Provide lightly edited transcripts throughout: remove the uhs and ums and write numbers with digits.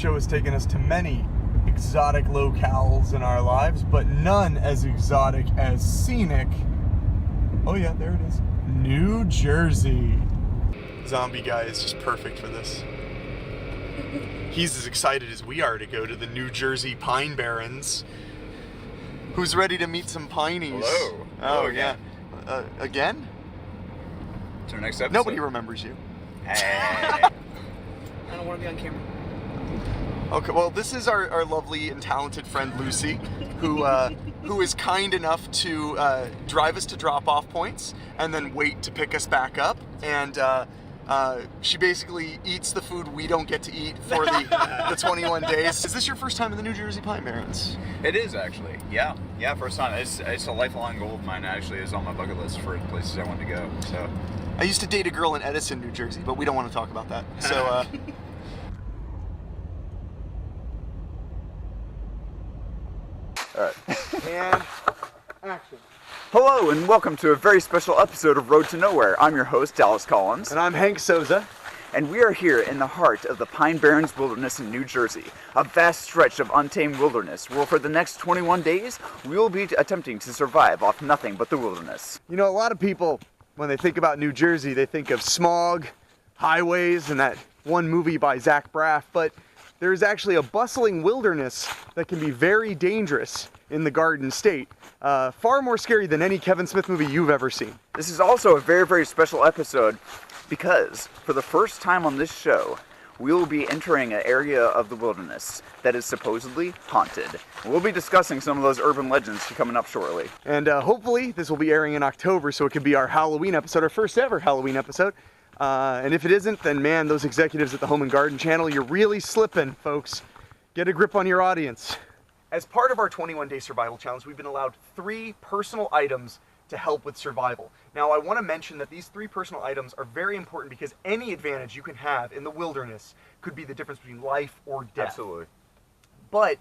show has taken us to many exotic locales in our lives, but none as exotic as scenic. Oh yeah, there it is. New Jersey. Zombie guy is just perfect for this. He's as excited as we are to go to the New Jersey Pine Barrens. Who's ready to meet some pinies? Hello. Oh, yeah. Again? To our next episode. Nobody remembers you. Hey. I don't want to be on camera. Okay, well, this is our lovely and talented friend Lucy, who is kind enough to drive us to drop-off points and then wait to pick us back up. And she basically eats the food we don't get to eat for the 21 days. Is this your first time in the New Jersey Pine Barrens? It is, actually. Yeah, first time. It's a lifelong goal of mine, actually. It's on my bucket list for places I want to go. So, I used to date a girl in Edison, New Jersey, but we don't want to talk about that. So, alright. and action. Hello, and welcome to a very special episode of Road to Nowhere. I'm your host, Dallas Collins. And I'm Hank Souza. And we are here in the heart of the Pine Barrens Wilderness in New Jersey, a vast stretch of untamed wilderness where for the next 21 days, we will be attempting to survive off nothing but the wilderness. You know, a lot of people, when they think about New Jersey, they think of smog, highways, and that one movie by Zach Braff, but there's actually a bustling wilderness that can be very dangerous in the Garden State. Far more scary than any Kevin Smith movie you've ever seen. This is also a very, very special episode because for the first time on this show, we will be entering an area of the wilderness that is supposedly haunted. We'll be discussing some of those urban legends coming up shortly. And hopefully this will be airing in October, so it could be our Halloween episode, our first ever Halloween episode. And if it isn't, then man, those executives at the Home and Garden channel, you're really slipping, folks. Get a grip on your audience. As part of our 21-day survival challenge, we've been allowed 3 personal items to help with survival. Now, I want to mention that these 3 personal items are very important because any advantage you can have in the wilderness could be the difference between life or death. Absolutely. But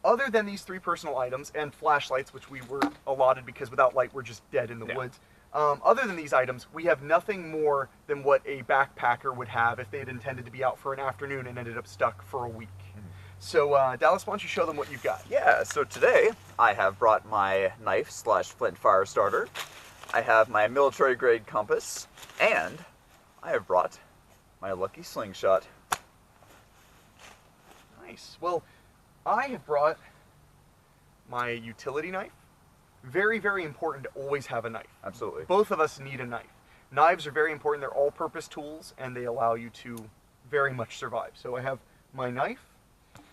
other than these 3 personal items and flashlights, which we were allotted because without light we're just dead in the woods, other than these items, we have nothing more than what a backpacker would have if they had intended to be out for an afternoon and ended up stuck for a week. So, Dallas, why don't you show them what you've got? Yeah, so today I have brought my knife / flint fire starter. I have my military grade compass, and I have brought my lucky slingshot. Nice. Well, I have brought my utility knife. Very, very important to always have a knife. Absolutely. Both of us need a knife. Knives are very important. They're all-purpose tools, and they allow you to very much survive. So I have my knife.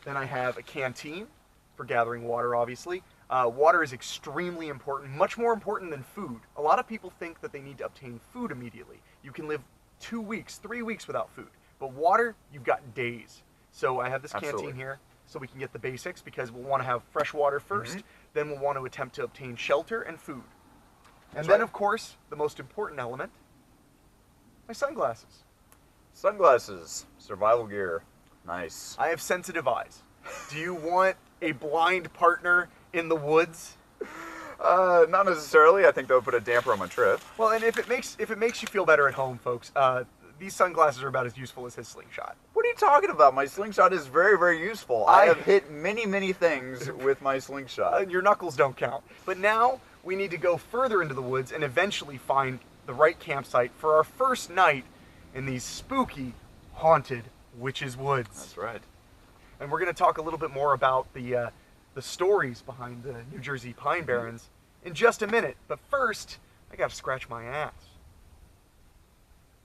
Then I have a canteen for gathering water, obviously. Water is extremely important, much more important than food. A lot of people think that they need to obtain food immediately. You can live 2 weeks, 3 weeks without food. But water, you've got days. So I have this canteen here so we can get the basics because we'll want to have fresh water first. Then we'll want to attempt to obtain shelter and food. And then, of course, the most important element, my sunglasses. Sunglasses, survival gear. Nice. I have sensitive eyes. Do you want a blind partner in the woods? Not necessarily. I think that would put a damper on my trip. Well, and if it makes you feel better at home, folks, these sunglasses are about as useful as his slingshot. What are you talking about? My slingshot is very, very useful. I have hit many, many things with my slingshot. Your knuckles don't count. But now we need to go further into the woods and eventually find the right campsite for our first night in these spooky, haunted Witches Woods. That's right. And we're going to talk a little bit more about the stories behind the New Jersey Pine Barrens in just a minute. But first, I got to scratch my ass.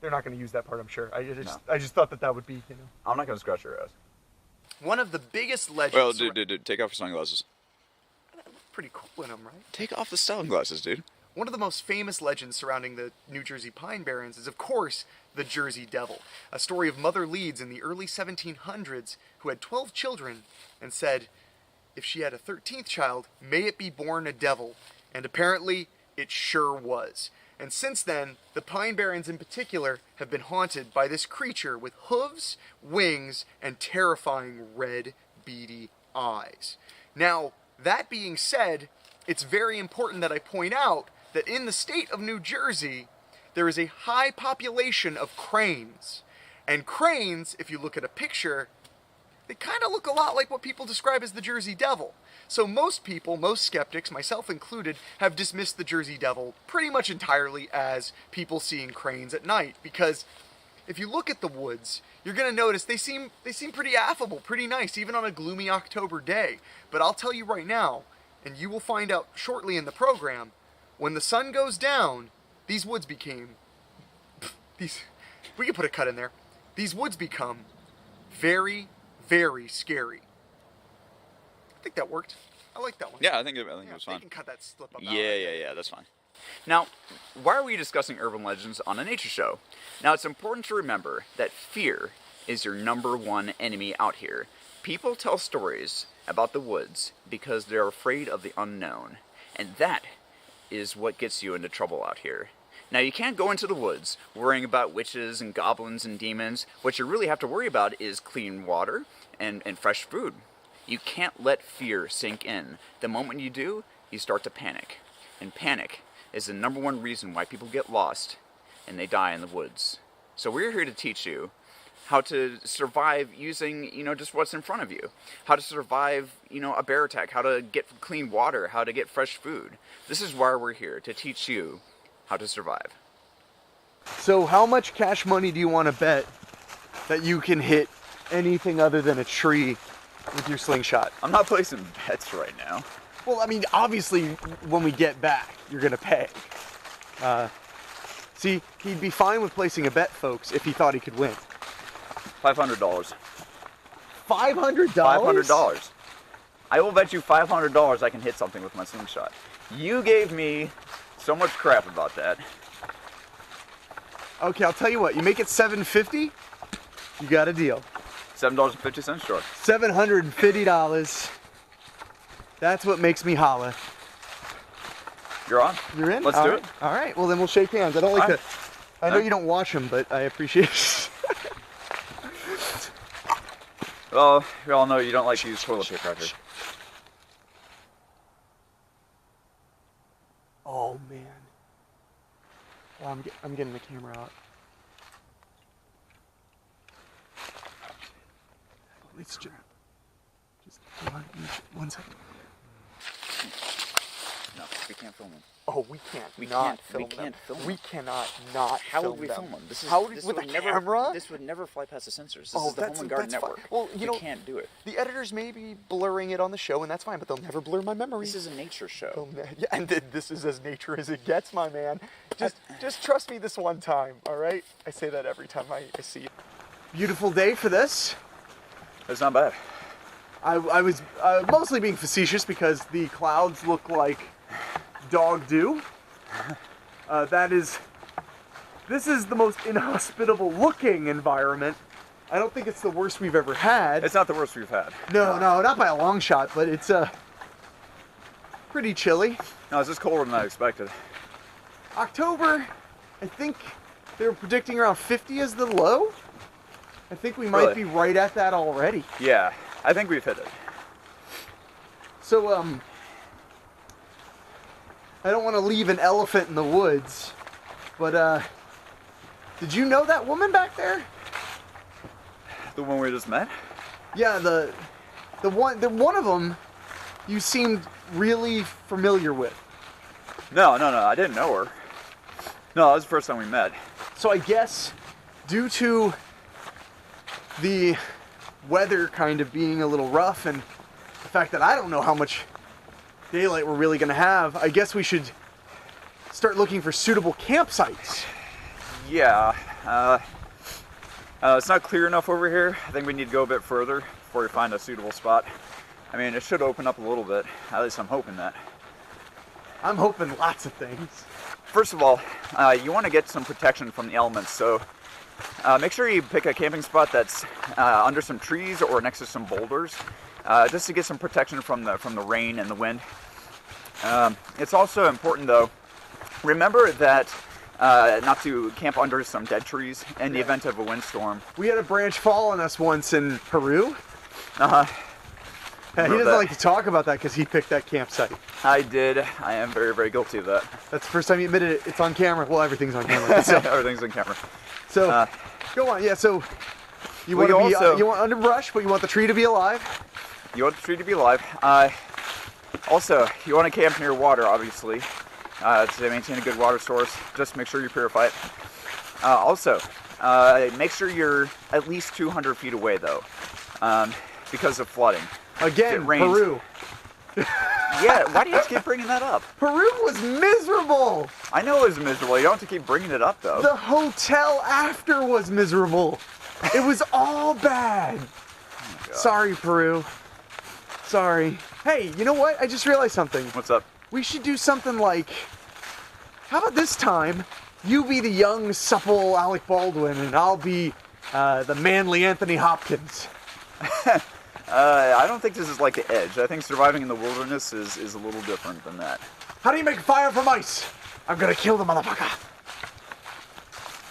They're not going to use that part, I'm sure. I just thought that would be, you know. I'm not going to scratch your ass. One of the biggest legends. Well, dude, take off your sunglasses. I look pretty cool in them, right? Take off the sunglasses, dude. One of the most famous legends surrounding the New Jersey Pine Barrens is, of course, the Jersey Devil, a story of Mother Leeds in the early 1700s who had 12 children and said, if she had a 13th child, may it be born a devil. And apparently, it sure was. And since then, the Pine Barrens in particular have been haunted by this creature with hooves, wings, and terrifying red, beady eyes. Now, that being said, it's very important that I point out that in the state of New Jersey, there is a high population of cranes. And cranes, if you look at a picture, they kind of look a lot like what people describe as the Jersey Devil. So most people, most skeptics, myself included, have dismissed the Jersey Devil pretty much entirely as people seeing cranes at night, because if you look at the woods, you're going to notice they seem pretty affable, pretty nice, even on a gloomy October day. But I'll tell you right now, and you will find out shortly in the program, when the sun goes down, these woods became... we can put a cut in there. These woods become very, very scary. I think that worked. I like that one. Yeah, I think it was They fun. can cut that slip up. Yeah, that's fine. Now, why are we discussing urban legends on a nature show? Now, it's important to remember that fear is your #1 enemy out here. People tell stories about the woods because they're afraid of the unknown, and that is what gets you into trouble out here. Now, you can't go into the woods worrying about witches and goblins and demons. What you really have to worry about is clean water and fresh food. You can't let fear sink in. The moment you do, you start to panic. And panic is the #1 reason why people get lost and they die in the woods. So we're here to teach you how to survive using, just what's in front of you. How to survive, a bear attack, how to get clean water, how to get fresh food. This is why we're here, to teach you how to survive. So how much cash money do you want to bet that you can hit anything other than a tree with your slingshot? I'm not placing bets right now. Well, I mean, obviously, when we get back, you're going to pay. See, he'd be fine with placing a bet, folks, if he thought he could win. $500. $500? $500. I will bet you $500 I can hit something with my slingshot. You gave me so much crap about that. Okay, I'll tell you what. You make it $750, you got a deal. $7.50, sure. $750. That's what makes me holla. You're on. You're in? Let's All do right. it. All right. Well, then we'll shake hands. I don't like All right. to. I know you don't wash them, but I appreciate it. Well, we all know you don't like to use toilet paper out here. Oh man. Well, I'm getting the camera out. Let's just one second. No, we can't film them. Oh, we can't. We not can't- film we can't them. film We them. cannot not. How film would we them. film them? This is, How this with a would never, camera? This would never fly past the censors. This Oh, is the that's- Home and Garden that's fine. Network. Well, you we know- can't do it. The editors may be blurring it on the show, and that's fine, but they'll never blur my memory. This is a nature show. Yeah, and this is as nature as it gets, my man. Just trust me this one time, all right? I say that every time I see you. Beautiful day for this. It's not bad. I was mostly being facetious because the clouds look like dog do. This is the most inhospitable looking environment. I don't think it's the worst we've ever had. It's not the worst we've had. No, not by a long shot, but it's pretty chilly. No, it's just colder than I expected. October, I think they were predicting around 50 as the low. I think we might Really? be right at that already. Yeah, I think we've hit it. So, I don't want to leave an elephant in the woods, but, did you know that woman back there? The one we just met? Yeah, the one of them you seemed really familiar with. No, I didn't know her. No, that was the first time we met. So I guess due to the weather kind of being a little rough and the fact that I don't know how much daylight we're really going to have, I guess we should start looking for suitable campsites. Yeah, it's not clear enough over here. I think we need to go a bit further before we find a suitable spot. I mean, it should open up a little bit. At least I'm hoping that. I'm hoping lots of things. First of all, you want to get some protection from the elements, so make sure you pick a camping spot that's under some trees or next to some boulders, just to get some protection from the rain and the wind. It's also important, though, remember that not to camp under some dead trees in the event of a windstorm. We had a branch fall on us once in Peru. Uh-huh. Yeah, he Remember doesn't that. like to talk about that because he picked that campsite. I did. I am very, very guilty of that. That's the first time he admitted it. It's on camera. Well, everything's on camera. So, Everything's on camera. go on. Yeah, so You Well, want you to be, also- you want underbrush, but you want the tree to be alive. You want the tree to be alive. Also, you want to camp near water, obviously, to maintain a good water source. Just make sure you purify it. Also, make sure you're at least 200 feet away, though, because of flooding. Again, It rains. Peru. Yeah, why do you have to keep bringing that up? Peru was miserable. I know it was miserable. You don't have to keep bringing it up, though. The hotel after was miserable. It was all bad. God. Sorry, Peru. Sorry. Hey, you know what? I just realized something. What's up? We should do something like, how about this time, you be the young, supple Alec Baldwin, and I'll be the manly Anthony Hopkins. I don't think this is like the Edge. I think surviving in the wilderness is a little different than that. How do you make fire from ice? I'm gonna kill the motherfucker.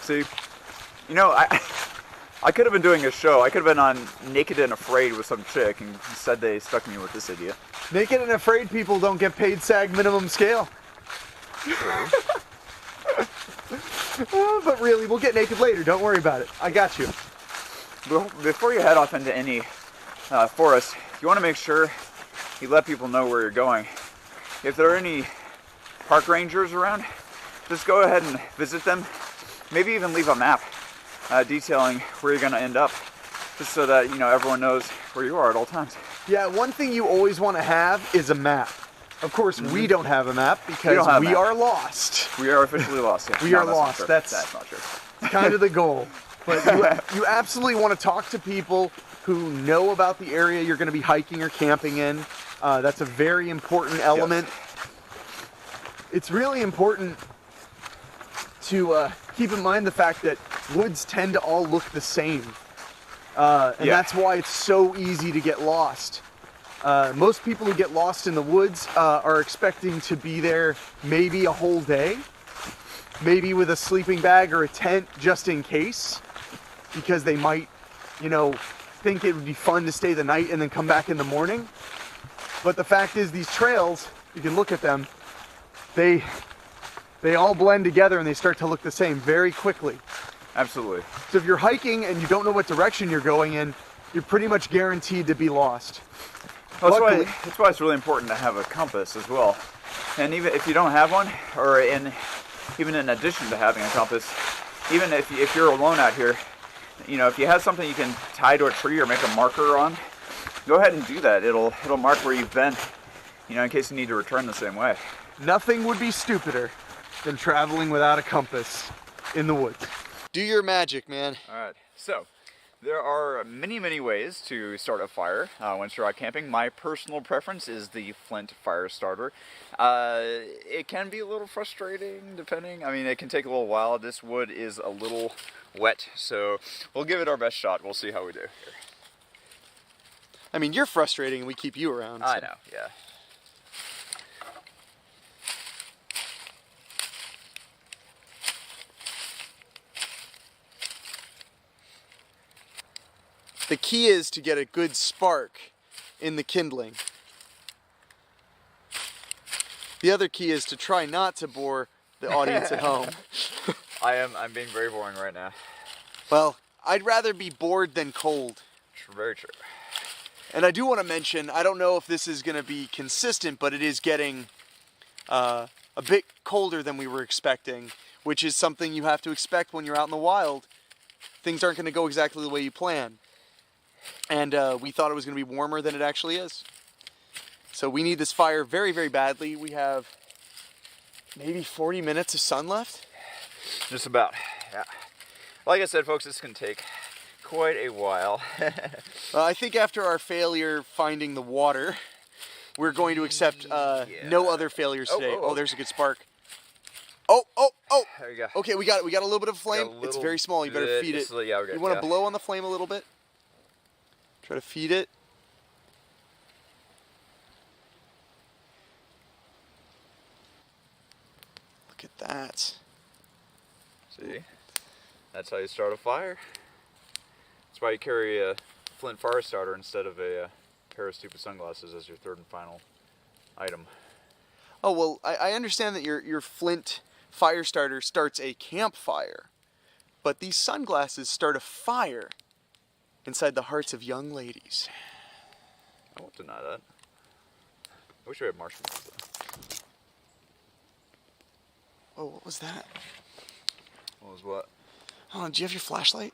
See, you know, I could have been doing a show. I could have been on Naked and Afraid with some chick, and instead they stuck me with this idiot. Naked and afraid people don't get paid SAG minimum scale. But really, we'll get naked later. Don't worry about it. I got you. Before you head off into any forest, you want to make sure you let people know where you're going. If there are any park rangers around, just go ahead and visit them. Maybe even leave a map detailing where you're going to end up, just so that, you know, everyone knows where you are at all times. Yeah, one thing you always want to have is a map. Of course, we don't have a map because don't have a we map. are lost. We are officially lost. Yeah. We No, are that's not lost. true. That's not true. kind of the goal. But you absolutely want to talk to people who know about the area you're going to be hiking or camping in. That's a very important element. Yes. It's really important to keep in mind the fact that woods tend to all look the same. And that's why it's so easy to get lost. Most people who get lost in the woods are expecting to be there maybe a whole day, maybe with a sleeping bag or a tent just in case, because they might, you know, think it would be fun to stay the night and then come back in the morning. But the fact is, these trails, you can look at them, they all blend together and they start to look the same very quickly. Absolutely. So if you're hiking and you don't know what direction you're going in, you're pretty much guaranteed to be lost. Well, Luckily- that's why it's really important to have a compass as well. And even if you don't have one, or even in addition to having a compass, even if you're alone out here, you know, if you have something you can tie to a tree or make a marker on, go ahead and do that. It'll mark where you've been, you know, in case you need to return the same way. Nothing would be stupider than traveling without a compass in the woods. Do your magic, man. All right, so there are many, many ways to start a fire once you're out camping. My personal preference is the flint fire starter. It can be a little frustrating depending. I mean, it can take a little while. This wood is a little wet, so we'll give it our best shot. We'll see how we do here. I mean, you're frustrating and we keep you around. I so. know, yeah. The key is to get a good spark in the kindling. The other key is to try not to bore the audience at home. I'm being very boring right now. Well, I'd rather be bored than cold. Very true. And I do want to mention, I don't know if this is going to be consistent, but it is getting a bit colder than we were expecting, which is something you have to expect when you're out in the wild. Things aren't going to go exactly the way you plan. And we thought it was going to be warmer than it actually is. So we need this fire very, very badly. We have maybe 40 minutes of sun left. Just about, yeah. Like I said, folks, this can take quite a while. I think after our failure finding the water, we're going to accept no other failures today. Oh, there's a good spark. Oh! There you go. Okay, we got a little bit of flame. Got a It's little very small. You better bit. feed it. Yeah, okay, You want to yeah. blow on the flame a little bit? Try to feed it. Look at that. See? That's how you start a fire. That's why you carry a flint fire starter instead of a pair of stupid sunglasses as your third and final item. Oh, well, I understand that your flint fire starter starts a campfire, but these sunglasses start a fire. inside the hearts of young ladies. I won't deny that. I wish we had marshmallows though. Oh, what was that? What was what? Oh, do you have your flashlight?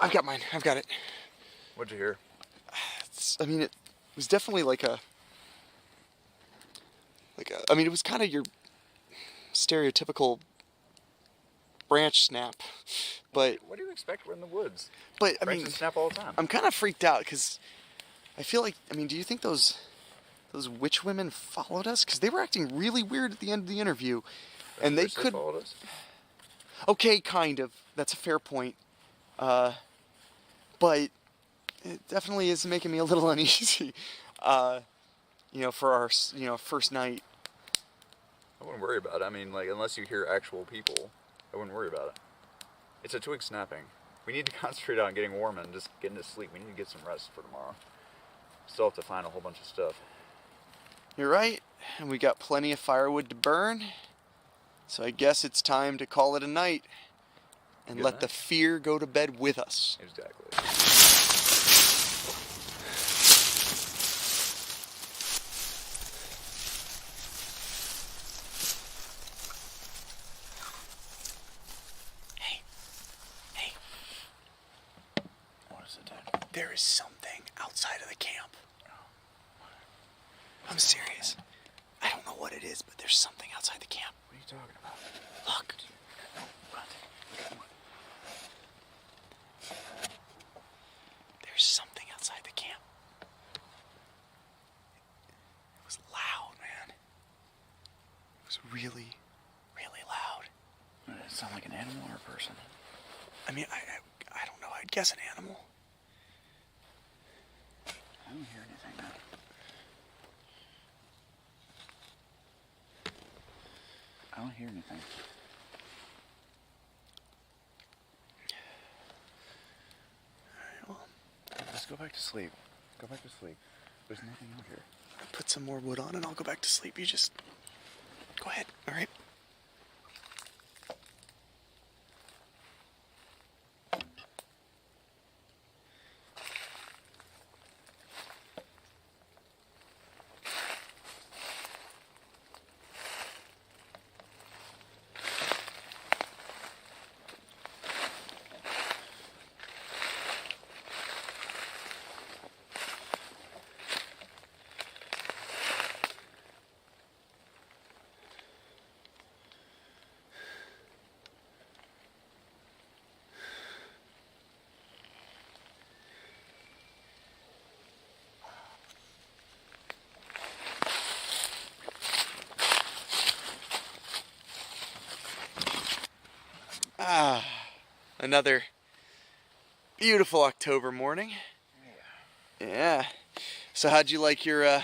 I've got mine. I've got it. What'd you hear? I mean, it was definitely like a. I mean, it was kind of your stereotypical branch snap, but. What do you expect? We're in the woods. But I Branches mean, snap all the time. I'm kind of freaked out because I feel like. I mean, do you think those witch women followed us? Because they were acting really weird at the end of the interview, and they could. Followed us? Okay, kind of. That's a fair point. But it definitely is making me a little uneasy. For our first night. I wouldn't worry about it. I mean, like, unless you hear actual people, I wouldn't worry about it. It's a twig snapping. We need to concentrate on getting warm and just getting to sleep. We need to get some rest for tomorrow. Still have to find a whole bunch of stuff. You're right, and we got plenty of firewood to burn. So I guess it's time to call it a night and let the fear go to bed with us. Exactly. Hey. What is it, dude? There is something outside of the camp. I'm serious. I don't know what it is, but there's something outside the camp. What are you talking about? Look. There's something outside the camp. It was loud, man. It was really, really loud. Does it sound like an animal or a person? I mean, I don't know. I'd guess an animal. I don't hear anything now. I don't hear anything. Alright, well, Let's go back to sleep. Go back to sleep. There's nothing out here. I'll put some more wood on and I'll go back to sleep. You just go ahead, alright? Another beautiful October morning. Yeah. So how'd you like your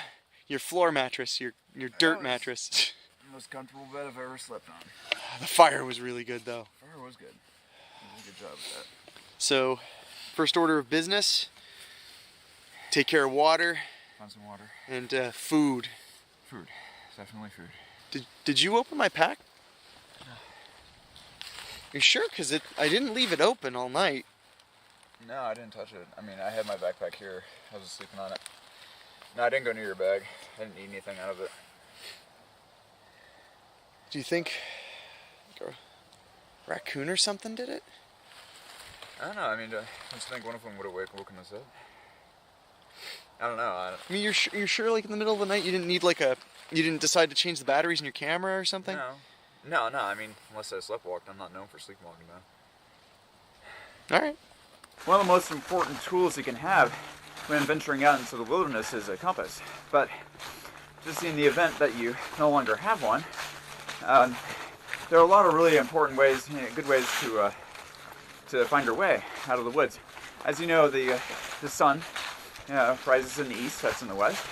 floor mattress, your dirt mattress? Most comfortable bed I've ever slept on. The fire was really good though. Fire was good. You did a good job with that. So, first order of business, take care of water. Find some water. And food. Food. Definitely food. Did you open my pack? You sure? Because I didn't leave it open all night. No, I didn't touch it. I mean, I had my backpack here. I was sleeping on it. No, I didn't go near your bag. I didn't eat anything out of it. Do you think like a raccoon or something did it? I don't know. I mean, I just think one of them would have woken us up. I don't know. I mean, you're sure like in the middle of the night you didn't need you didn't decide to change the batteries in your camera or something? No. I mean, unless I sleptwalked, I'm not known for sleepwalking though. All right. One of the most important tools you can have when venturing out into the wilderness is a compass. But just in the event that you no longer have one, there are a lot of really important ways, good ways to find your way out of the woods. As you know, the sun rises in the east, sets in the west.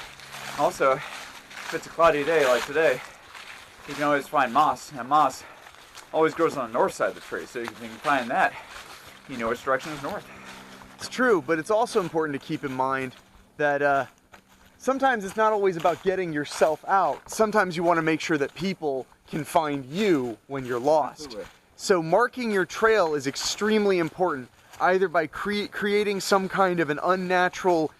Also, if it's a cloudy day like today, you can always find moss, and moss always grows on the north side of the tree, so if you can find that, you know which direction is north. It's true, but it's also important to keep in mind that sometimes it's not always about getting yourself out. Sometimes you want to make sure that people can find you when you're lost. Absolutely. So marking your trail is extremely important. either by creating some kind of an unnatural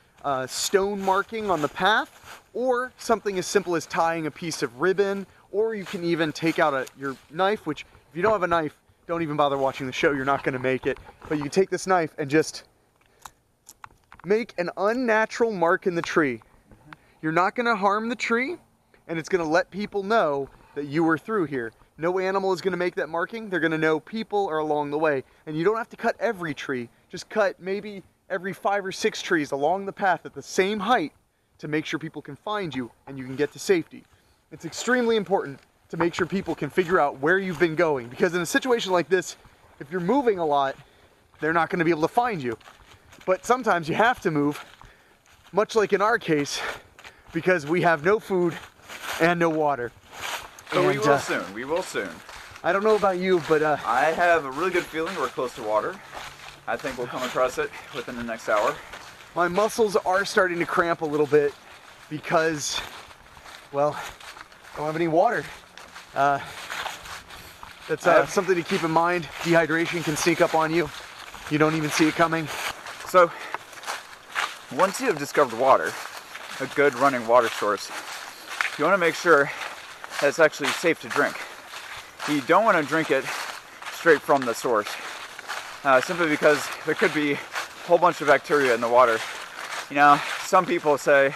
stone marking on the path, or something as simple as tying a piece of ribbon, or you can even take out your knife, which if you don't have a knife, don't even bother watching the show, you're not going to make it. But you can take this knife and just make an unnatural mark in the tree. You're not going to harm the tree, and it's going to let people know that you were through here. No animal is going to make that marking. They're going to know people are along the way. And you don't have to cut every tree. Just cut maybe every 5 or 6 trees along the path at the same height to make sure people can find you and you can get to safety. It's extremely important to make sure people can figure out where you've been going, because in a situation like this, if you're moving a lot, they're not going to be able to find you. But sometimes you have to move, much like in our case, because we have no food and no water. But we will soon. We will soon. I don't know about you, but I have a really good feeling we're close to water. I think we'll come across it within the next hour. my muscles are starting to cramp a little bit because, well, I don't have any water. That's something to keep in mind. Dehydration can sneak up on you. You don't even see it coming. So, once you have discovered water, a good running water source, you want to make sure that it's actually safe to drink. You don't want to drink it straight from the source, simply because there could be a whole bunch of bacteria in the water. You know, some people say,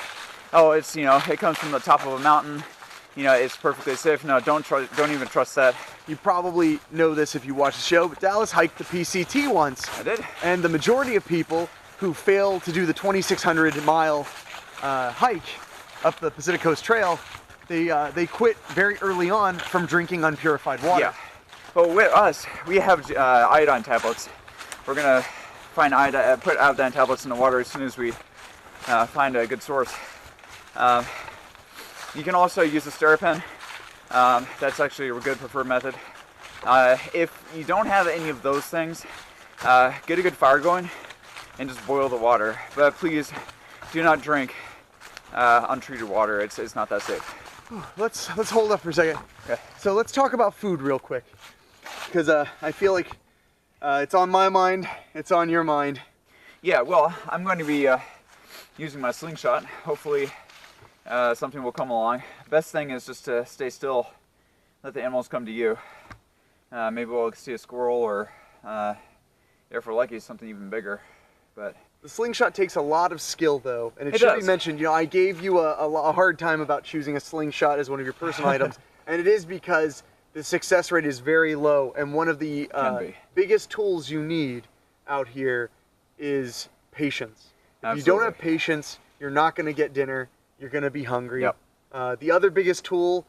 oh, it's, you know, it comes from the top of a mountain, you know, it's perfectly safe. No, don't even trust that. You probably know this if you watch the show, but Dallas hiked the PCT once. I did. And the majority of people who fail to do the 2,600 mile hike up the Pacific Coast Trail, they quit very early on from drinking unpurified water. Yeah. But with us, we have iodine tablets. We're gonna find put iodine tablets in the water as soon as we find a good source. You can also use a Steripen. That's actually a good preferred method. If you don't have any of those things, get a good fire going and just boil the water. But please do not drink untreated water. It's not that safe. Let's hold up for a second. Okay. So let's talk about food real quick, because I feel like it's on my mind, it's on your mind. Yeah, well, I'm going to be using my slingshot. Hopefully something will come along. Best thing is just to stay still, let the animals come to you. Maybe we'll see a squirrel, or if we're lucky, something even bigger. But the slingshot takes a lot of skill, though, and it It should does. be mentioned, you know, I gave you a hard time about choosing a slingshot as one of your personal items, and it is because the success rate is very low, and one of the biggest tools you need out here is patience. If you don't have patience, you're not going to get dinner, you're going to be hungry. Yep. The other biggest tool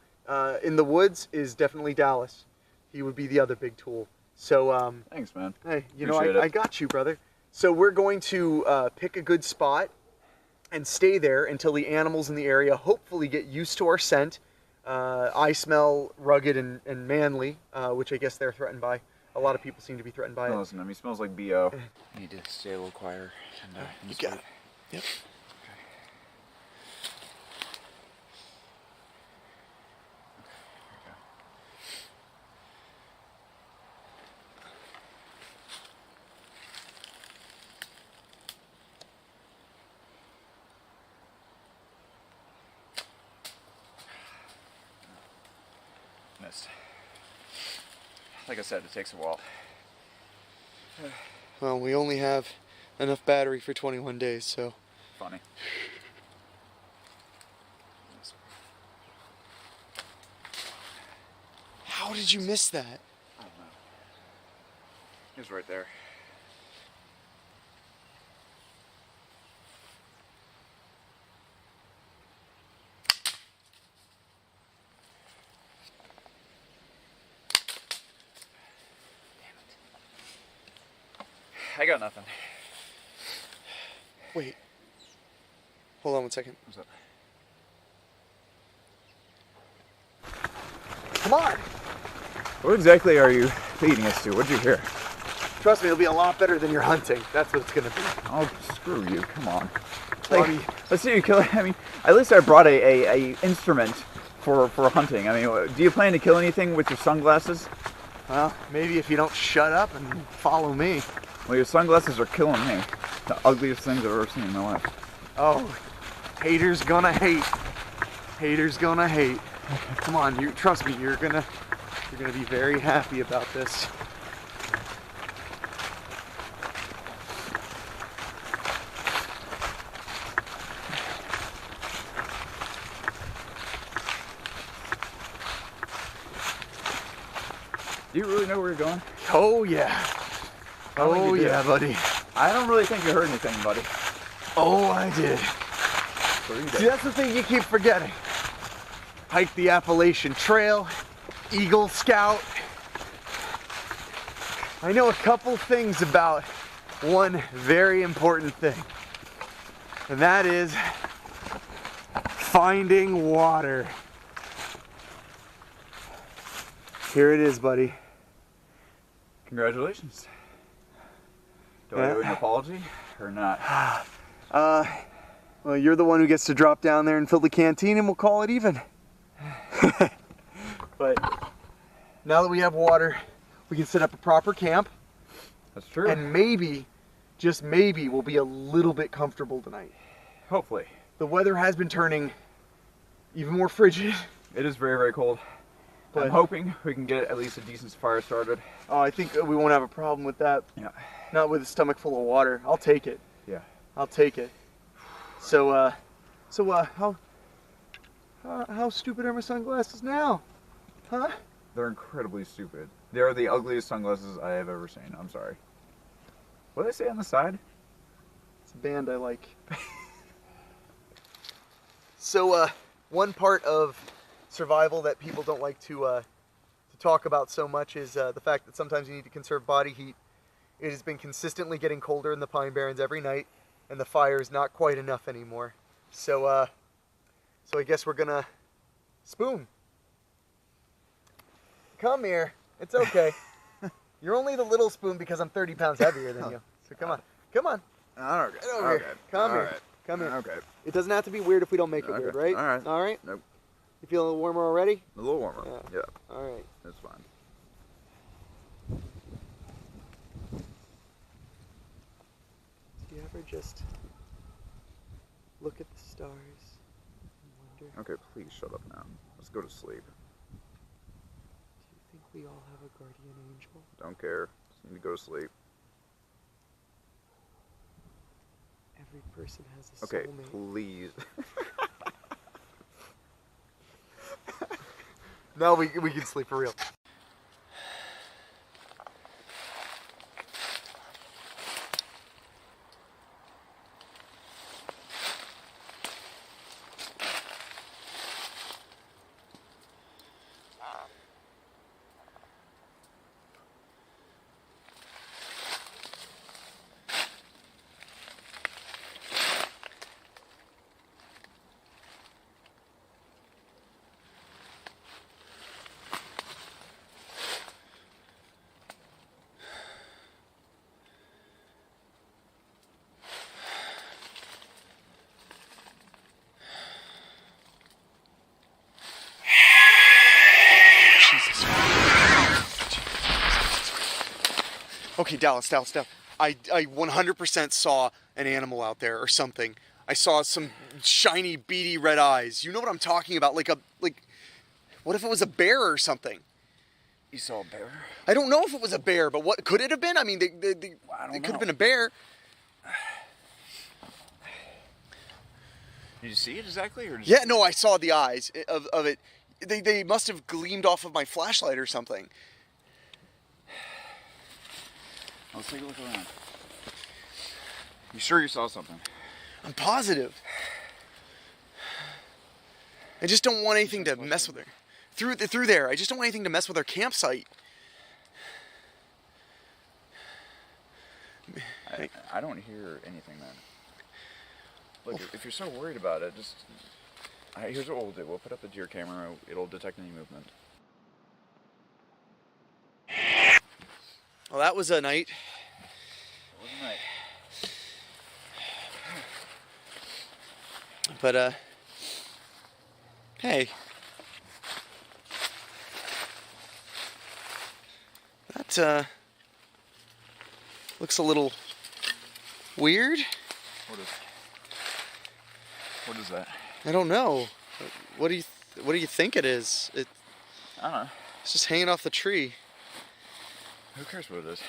in the woods is definitely Dallas. He would be the other big tool. So, thanks, man. hey, you know, Appreciate it. I got you, brother. So we're going to pick a good spot and stay there until the animals in the area hopefully get used to our scent. I smell rugged and manly, which I guess they're threatened by. A lot of people seem to be threatened by it. Listen to me, smells like BO. I need to stay a little quieter. And, You got it. Yep. Missed. Like I said, it takes a while. Well, we only have enough battery for 21 days, so. Funny. How did you miss that? I don't know. It was right there. I got nothing. Wait. Hold on 1 second. What's up? Come on! What exactly are you leading us to? What'd you hear? Trust me, it'll be a lot better than your hunting. That's what it's gonna be. Oh, screw you! Come on. Well, Like, let's see you kill. I mean, at least I brought a instrument for hunting. I mean, do you plan to kill anything with your sunglasses? Well, maybe if you don't shut up and follow me. Well, your sunglasses are killing me. The ugliest things I've ever seen in my life. Oh, haters gonna hate. Haters gonna hate. Come on, you trust me. You're gonna be very happy about this. Do you really know where you're going? Oh yeah. I think Oh you did. yeah, buddy. I don't really think you heard anything, buddy. Oh, I did. Sure you See, did. that's the thing you keep forgetting. Hike the Appalachian Trail, Eagle Scout. I know a couple things about one very important thing, and that is finding water. Here it is, buddy. Congratulations. Do I owe an apology or not? Well, you're the one who gets to drop down there and fill the canteen, and we'll call it even. But now that we have water, we can set up a proper camp, That's true. and maybe, just maybe, we'll be a little bit comfortable tonight. Hopefully. The weather has been turning even more frigid. It is very, very cold. But I'm hoping we can get at least a decent fire started. oh, I think we won't have a problem with that. Yeah. Not with a stomach full of water. I'll take it. Yeah. I'll take it. So, how stupid are my sunglasses now? Huh? They're incredibly stupid. They are the ugliest sunglasses I have ever seen. I'm sorry. What do they say on the side? It's a band I like. So, one part of survival that people don't like to talk about so much is the fact that sometimes you need to conserve body heat. It has been consistently getting colder in the Pine Barrens every night, and the fire is not quite enough anymore. So, so I guess we're gonna spoon. Come here. It's okay. You're only the little spoon because I'm 30 pounds heavier than you. So come on. Come on. Okay. Get over here. Come here. Alright. Come here. Okay. It doesn't have to be weird if we don't make it Okay. weird, right? Alright. All right? Nope. You feeling a little warmer already? A little warmer. Yeah. Yeah. All right. That's fine. Do you ever just look at the stars and wonder, Okay, please shut up now. Let's go to sleep. do you think we all have a guardian angel? Don't care. Just need to go to sleep. Every person has a Okay, soulmate. please. No, we can sleep for real. Okay, Dallas. I 100% saw an animal out there or something. I saw some shiny, beady red eyes. You know what I'm talking about? Like, what if it was a bear or something? You saw a bear? I don't know if it was a bear, but what could it have been? I mean, I don't it could know. have been a bear. Did you see it exactly? Or just... Yeah, no, I saw the eyes of it. They must have gleamed off of my flashlight or something. Let's take a look around. You sure you saw something? I'm positive. I just don't want anything to mess with her. Through there, I just don't want anything to mess with our campsite. I don't hear anything, man. Look, if you're so worried about it, just... here's what we'll do. We'll put up the deer camera. It'll detect any movement. Well, that was a night. It was a night. But, hey. That looks a little weird. What is that? I don't know. What do you think it is? I don't know. It's just hanging off the tree. Who cares what it is?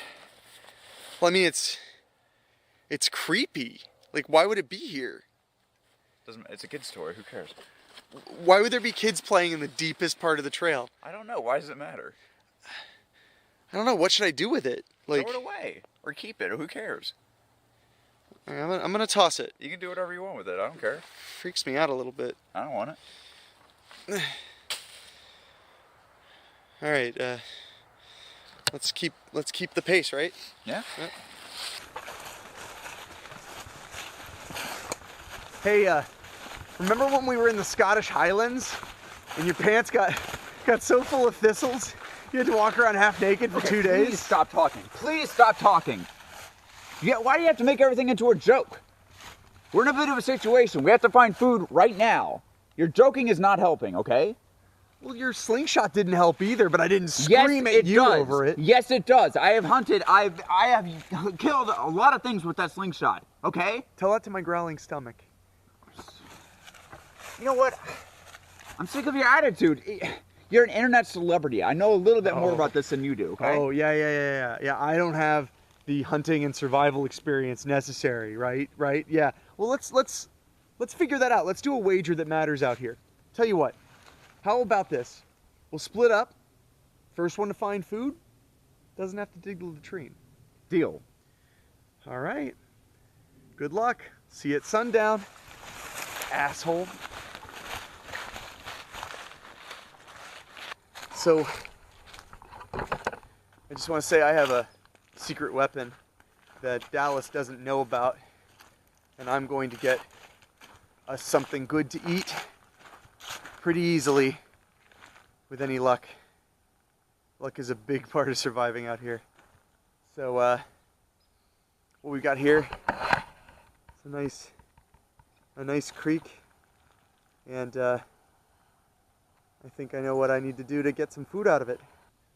Well, I mean, it's creepy. Like, why would it be here? It's a kid's toy. Who cares? Why would there be kids playing in the deepest part of the trail? I don't know. Why does it matter? I don't know. What should I do with it? Like, throw it away or keep it. Who cares? I'm gonna toss it. You can do whatever you want with it. I don't care. Freaks me out a little bit. I don't want it. All right. Let's keep the pace, right? Yeah. Yep. Hey, remember when we were in the Scottish Highlands and your pants got so full of thistles you had to walk around half naked for 2 days? Please stop talking. Please stop talking. Yeah, why do you have to make everything into a joke? We're in a bit of a situation. We have to find food right now. Your joking is not helping, okay? Well, your slingshot didn't help either, but I didn't scream at you over it. Yes, it does. I have hunted. I have killed a lot of things with that slingshot, okay? Tell that to my growling stomach. You know what? I'm sick of your attitude. You're an internet celebrity. I know a little bit more about this than you do, okay? Oh, yeah. I don't have the hunting and survival experience necessary, right? Yeah. Well, let's figure that out. Let's do a wager that matters out here. Tell you what. How about this? We'll split up. First one to find food doesn't have to dig the latrine. Deal. All right. Good luck. See you at sundown, asshole. So, I just want to say I have a secret weapon that Dallas doesn't know about, and I'm going to get us something good to eat pretty easily with any luck. Luck is a big part of surviving out here. So, what we got here is a nice creek, and I think I know what I need to do to get some food out of it.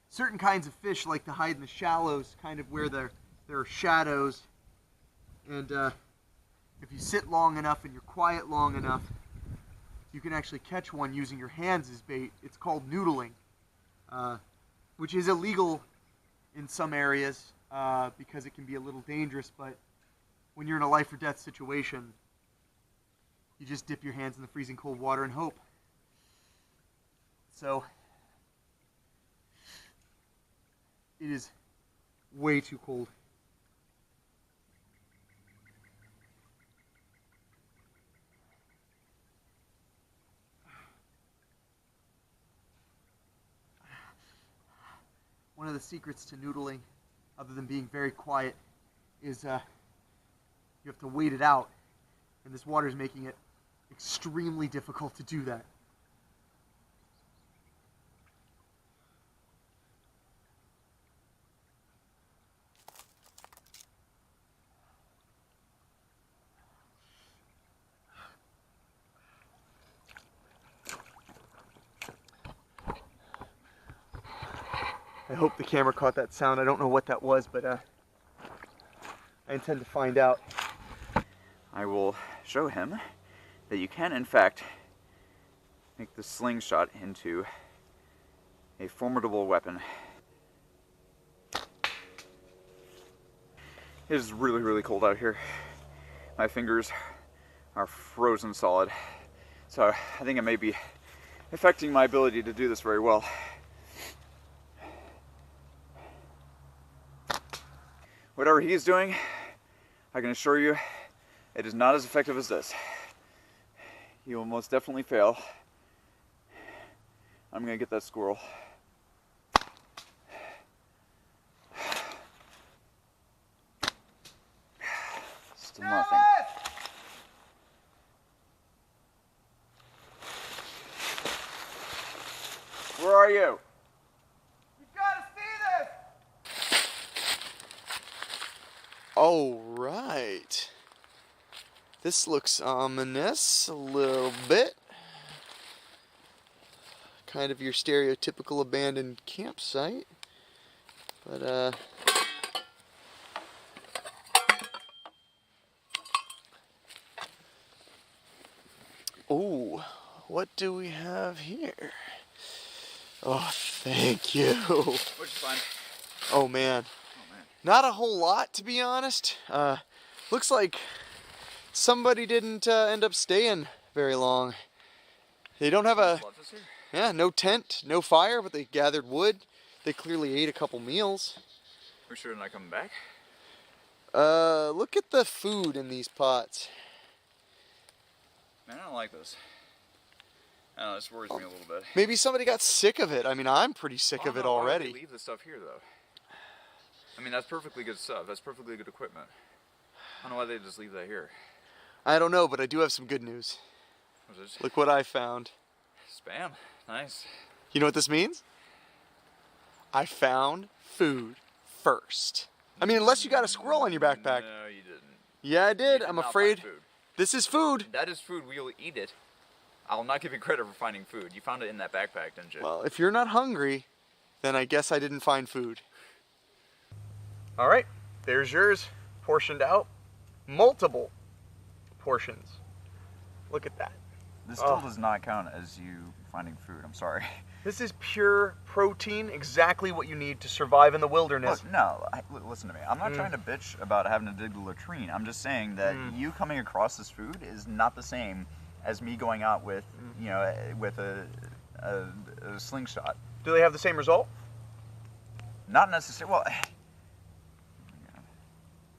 Certain kinds of fish like to hide in the shallows, kind of where there are shadows. And if you sit long enough and you're quiet long enough, you can actually catch one using your hands as bait. It's called noodling, which is illegal in some areas because it can be a little dangerous. But when you're in a life or death situation, you just dip your hands in the freezing cold water and hope. So, it is way too cold. One of the secrets to noodling, other than being very quiet, is you have to wait it out. And this water is making it extremely difficult to do that. I hope the camera caught that sound. I don't know what that was, but I intend to find out. I will show him that you can, in fact, make the slingshot into a formidable weapon. It is really, really cold out here. My fingers are frozen solid, so I think it may be affecting my ability to do this very well. Whatever he's doing, I can assure you, it is not as effective as this. He will most definitely fail. I'm gonna get that squirrel. Still nothing. Where are you? All right. This looks ominous a little bit. Kind of your stereotypical abandoned campsite. But oh, what do we have here? Oh, thank you. What'd you find? Oh man. Oh man. Not a whole lot, to be honest. Looks like somebody didn't end up staying very long. They don't have a, no tent, no fire, but they gathered wood. They clearly ate a couple meals. We're sure they're not coming back? Look at the food in these pots. Man, I don't like this. I don't know, this worries me a little bit. Maybe somebody got sick of it. I mean, I'm pretty sick of it already. Why would they leave this stuff here, though? I mean, that's perfectly good stuff. That's perfectly good equipment. I don't know why they just leave that here. I don't know, but I do have some good news. What's this? Look what I found. Spam. Nice. You know what this means? I found food first. I mean, unless you got a squirrel on your backpack. No, you didn't. Yeah, I did. You I'm not afraid. find food. This is food. That is food. We'll eat it. I will not give you credit for finding food. You found it in that backpack, didn't you? Well, if you're not hungry, then I guess I didn't find food. All right, there's yours, portioned out. Multiple portions. Look at that. This still does not count as you finding food. I'm sorry. This is pure protein, exactly what you need to survive in the wilderness. Look, no, listen to me. I'm not trying to bitch about having to dig the latrine. I'm just saying that you coming across this food is not the same as me going out with, you know, with a slingshot. Do they have the same result? Not necessarily. Well,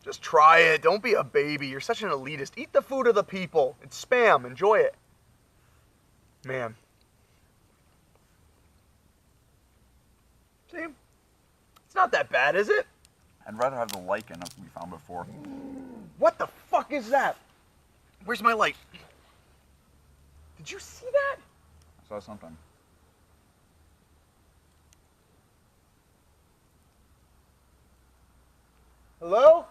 just try it. Don't be a baby. You're such an elitist. Eat the food of the people. It's spam. Enjoy it. Man. See? It's not that bad, is it? I'd rather have the lichen that we found before. What the fuck is that? Where's my light? Did you see that? I saw something. Hello?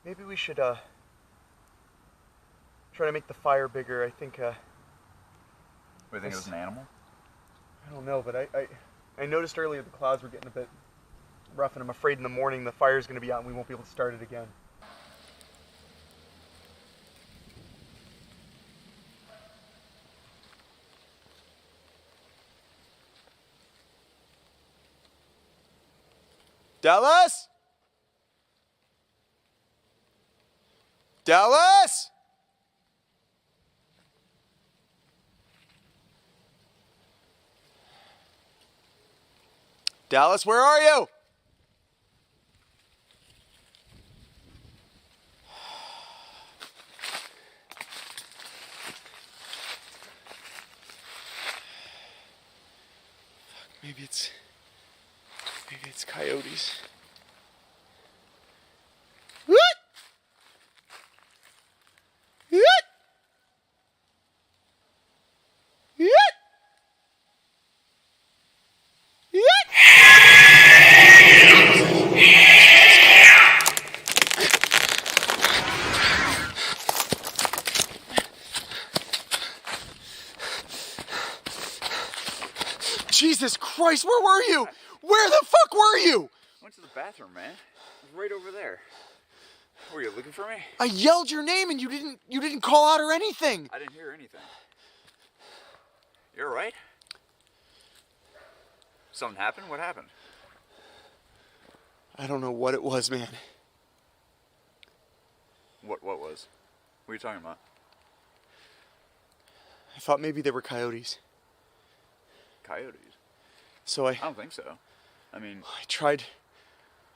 Maybe we should try to make the fire bigger. I think What, do you think it was an animal? I don't know, but I noticed earlier the clouds were getting a bit rough, and I'm afraid in the morning the fire's going to be out and we won't be able to start it again. Dallas? Dallas? Dallas, where are you? Maybe it's coyotes. What? What? What? Jesus Christ, where were you? Where the fuck were you? I went to the bathroom, man. It was right over there. Were you looking for me? I yelled your name and you didn't call out or anything. I didn't hear anything. You're right. Something happened? What happened? I don't know what it was, man. What was? What are you talking about? I thought maybe they were coyotes. Coyotes? So I don't think so. I mean,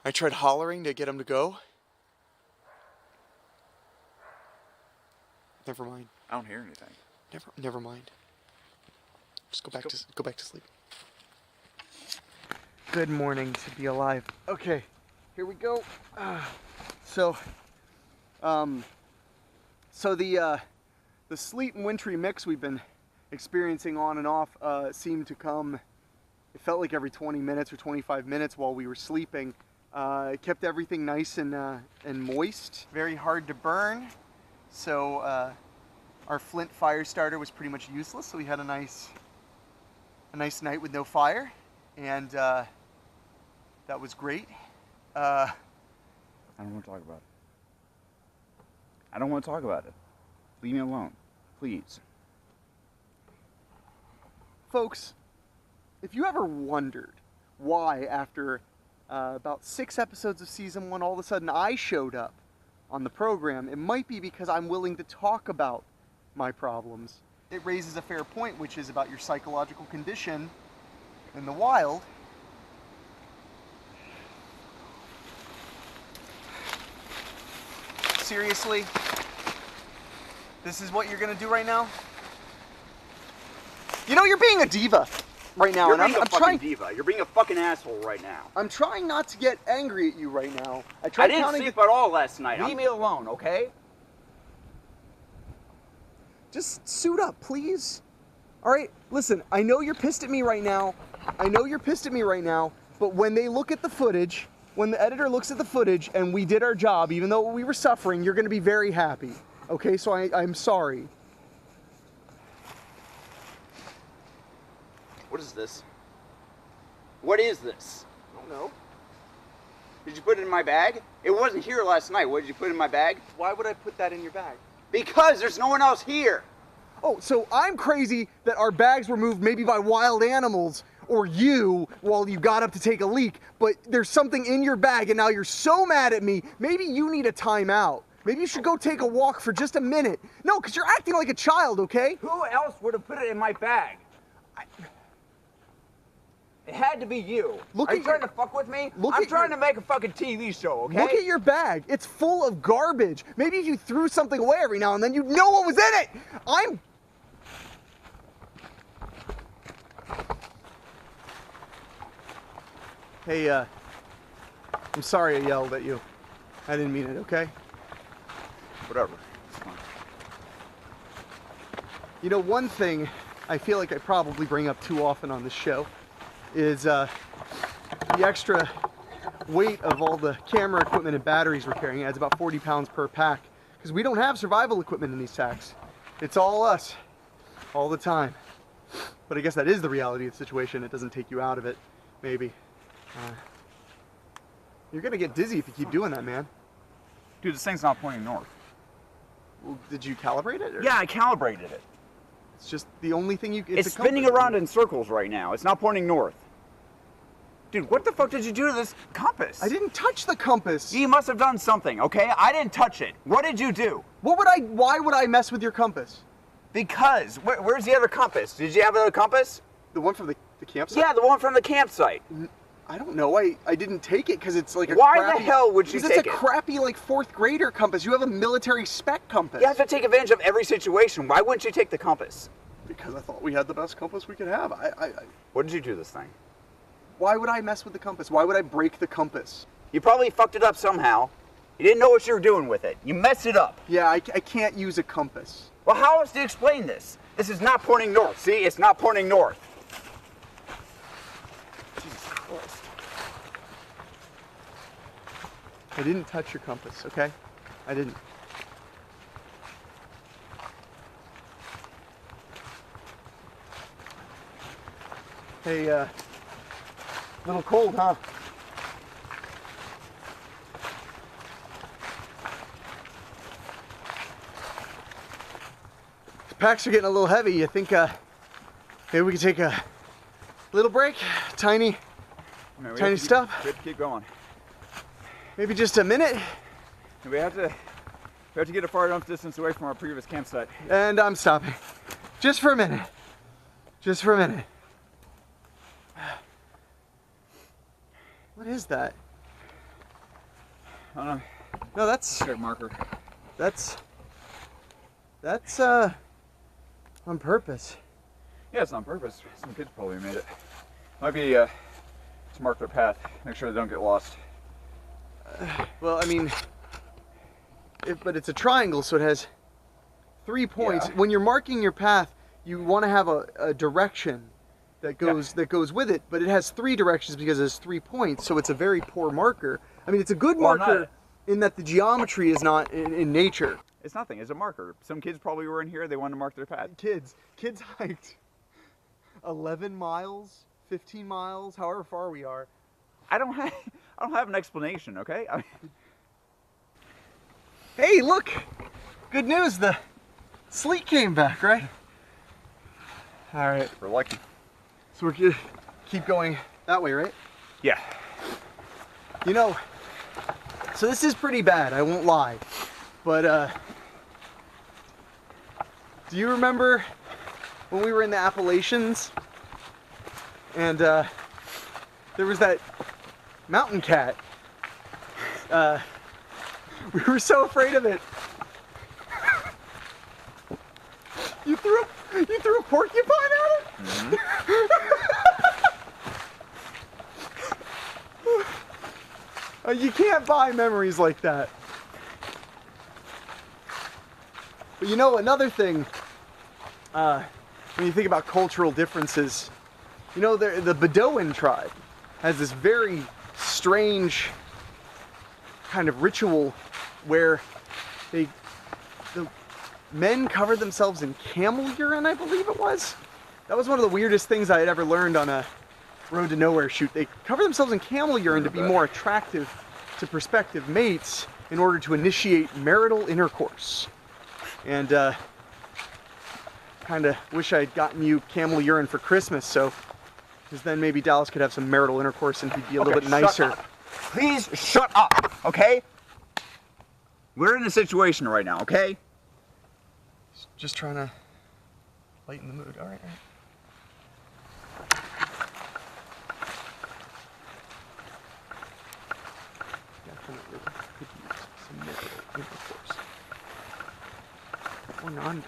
I tried hollering to get them to go. Never mind. I don't hear anything. Never mind. Just go back to sleep. Good morning to be alive. Okay, here we go. So the sleet and wintry mix we've been experiencing on and off seemed to come, it felt like every 20 minutes or 25 minutes while we were sleeping. It kept everything nice and moist, very hard to burn. So our flint fire starter was pretty much useless, so we had a nice night with no fire, and that was great. I don't want to talk about it. I don't want to talk about it. Leave me alone, please. Folks, if you ever wondered why after about 6 episodes of season 1 all of a sudden I showed up on the program, it might be because I'm willing to talk about my problems. It raises a fair point, which is about your psychological condition in the wild. Seriously? This is what you're gonna do right now? You know, you're being a diva right now. You're and being I'm a fucking trying, diva. You're being a fucking asshole right now. I'm trying not to get angry at you right now. I didn't sleep at all last night. Leave me alone, okay? Just suit up, please. All right, listen, I know you're pissed at me right now. But when they look at the footage, when the editor looks at the footage and we did our job, even though we were suffering, you're gonna be very happy. Okay, so I'm sorry. What is this? What is this? I don't know. Did you put it in my bag? It wasn't here last night. What did you put in my bag? Why would I put that in your bag? Because there's no one else here. Oh, so I'm crazy that our bags were moved maybe by wild animals or you while you got up to take a leak, but there's something in your bag and now you're so mad at me, maybe you need a timeout. Maybe you should go take a walk for just a minute. No, because you're acting like a child, okay? Who else would have put it in my bag? It had to be you. Are you trying to fuck with me? I'm trying to make a fucking TV show, okay? Look at your bag. It's full of garbage. Maybe if you threw something away every now and then, you'd know what was in it. Hey, I'm sorry I yelled at you. I didn't mean it, okay? Whatever. It's fine. You know, one thing I feel like I probably bring up too often on this show is the extra weight of all the camera equipment and batteries we're carrying. It adds about 40 pounds per pack because we don't have survival equipment in these sacks. It's all us, all the time. But I guess that is the reality of the situation. It doesn't take you out of it, maybe. You're gonna get dizzy if you keep doing that, man. Dude, this thing's not pointing north. Well, did you calibrate it? Or? Yeah, I calibrated it. It's just the only thing you... It's spinning around in circles right now. It's not pointing north. Dude, what the fuck did you do to this compass? I didn't touch the compass. You must have done something, okay? I didn't touch it. What did you do? Why would I mess with your compass? Because, where's the other compass? Did you have another compass? The one from the campsite? Yeah, the one from the campsite. I don't know. I didn't take it because it's like a Why crappy... the hell would you take it? Because it's a crappy, like, 4th grader compass. You have a military spec compass. You have to take advantage of every situation. Why wouldn't you take the compass? Because I thought we had the best compass we could have. What did you do this thing? Why would I mess with the compass? Why would I break the compass? You probably fucked it up somehow. You didn't know what you were doing with it. You messed it up. Yeah, I can't use a compass. Well, how else do you explain this? This is not pointing north. See, it's not pointing north. Jesus Christ. I didn't touch your compass, okay? I didn't. Hey, a little cold, huh? The packs are getting a little heavy. You think maybe we could take a little break? Tiny stop? We have to keep going. Maybe just a minute? We have to get a far enough distance away from our previous campsite. And I'm stopping. Just for a minute. Just for a minute. What is that? I don't know. No, that's Check marker. That's on purpose. Yeah, it's on purpose. Some kids probably made it. Might be to mark their path. Make sure they don't get lost. Well, I mean, but it's a triangle, so it has 3 points. Yeah. When you're marking your path, you want to have a direction that goes with it, but it has 3 directions because it has 3 points, so it's a very poor marker. I mean, it's a good marker in that the geometry is not in nature. It's nothing. It's a marker. Some kids probably were in here. They wanted to mark their path. Kids hiked 11 miles, 15 miles, however far we are. I don't have an explanation, okay? Hey, look! Good news, the sleet came back, right? All right, We're lucky. so we're gonna keep going that way, right? Yeah. You know, so this is pretty bad, I won't lie. But, do you remember when we were in the Appalachians? And, there was that mountain cat. We were so afraid of it. You threw a porcupine at it? You can't buy memories like that. But you know, another thing, when you think about cultural differences, you know, the Bedouin tribe has this very strange kind of ritual where the men cover themselves in camel urine, I believe it was. That was one of the weirdest things I had ever learned on a Road to Nowhere shoot. They cover themselves in camel urine to be more attractive to prospective mates in order to initiate marital intercourse. And kind of wish I'd gotten you camel urine for Christmas, so because then maybe Dallas could have some marital intercourse and he'd be a little bit nicer. Shut up. Please shut up, okay? We're in a situation right now, okay? Just trying to lighten the mood. All right. Definitely could use some marital intercourse. One under.